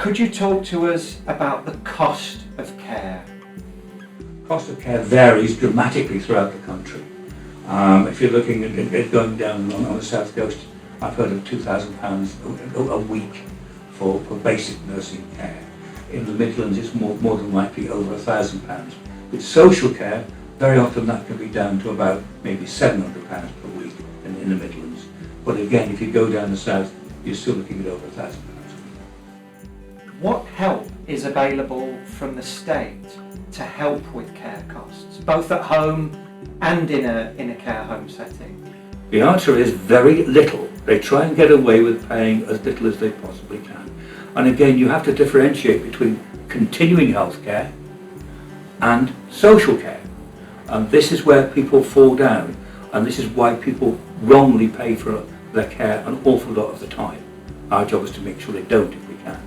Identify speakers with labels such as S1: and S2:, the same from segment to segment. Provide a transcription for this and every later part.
S1: Could you talk to us about the cost of care?
S2: Cost of care varies dramatically throughout the country. If you're looking at going down on the south coast, I've heard of £2,000 a week for basic nursing care. In the Midlands, it's more than likely over £1,000. With social care, very often that can be down to about maybe £700 per week in the Midlands. But again, if you go down the south, you're still looking at over £1,000.
S1: What help is available from the state to help with care costs, both at home and in a care home setting?
S2: The answer is very little. They try and get away with paying as little as they possibly can. And again, you have to differentiate between continuing health care and social care. And this is where people fall down, and this is why people wrongly pay for their care an awful lot of the time. Our job is to make sure they don't if we can.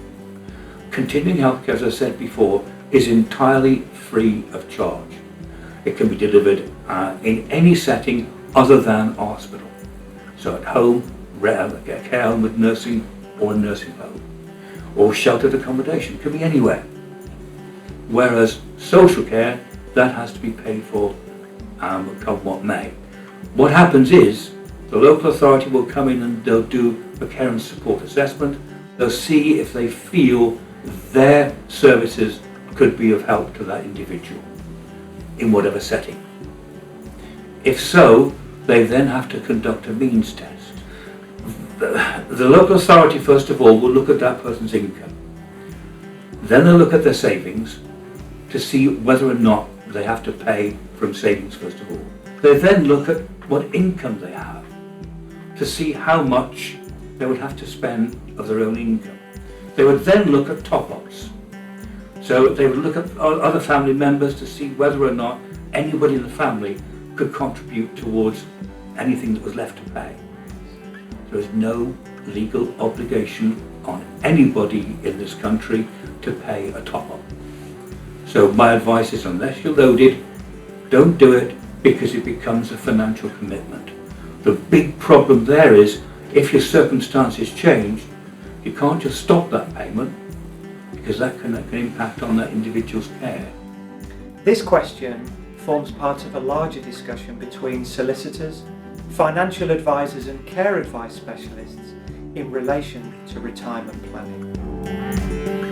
S2: Continuing health care, as I said before, is entirely free of charge. It can be delivered in any setting other than a hospital. So at home, a care home with nursing, or a nursing home, or sheltered accommodation. It can be anywhere. Whereas social care, that has to be paid for come what may. What happens is the local authority will come in and they'll do a care and support assessment. They'll see if they feel their services could be of help to that individual in whatever setting. If so, they then have to conduct a means test. The local authority, first of all, will look at that person's income. Then they'll look at their savings to see whether or not they have to pay from savings, first of all. They then look at what income they have to see how much they would have to spend of their own income. They would then look at top-ups. So they would look at other family members to see whether or not anybody in the family could contribute towards anything that was left to pay. There is no legal obligation on anybody in this country to pay a top-up. So my advice is, unless you're loaded, don't do it, because it becomes a financial commitment. The big problem there is, if your circumstances change, you can't just stop that payment, because that can impact on that individual's care.
S1: This question forms part of a larger discussion between solicitors, financial advisors and care advice specialists in relation to retirement planning.